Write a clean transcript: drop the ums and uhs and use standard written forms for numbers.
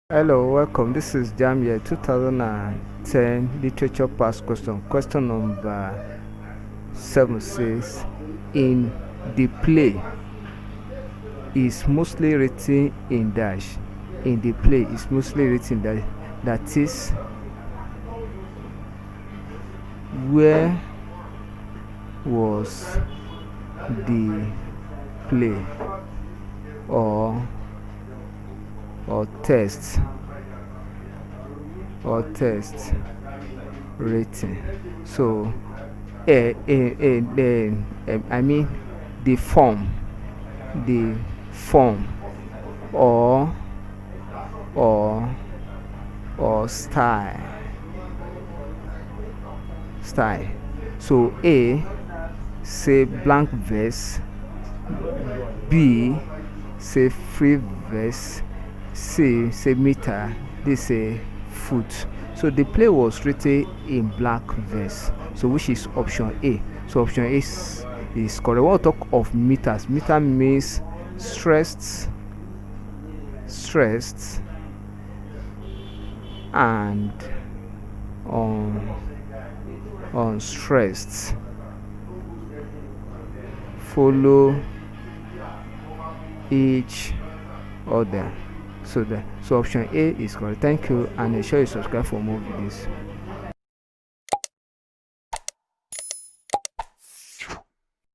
Hello, welcome. This is JAMB year 2010 literature past question. Question number 7 says, in the play is mostly written in dash. In the play is mostly written dash. That is, where was the play or test rating. So I mean the form or or style. So A, say blank verse. B, say free verse. C, say meter. D, say foot. So the play was written in black verse, so which is option A. So option A is correct. When we talk of meters, meter means stressed and unstressed. Follow each other. So option A is correct. Thank you, and ensure you subscribe for more videos.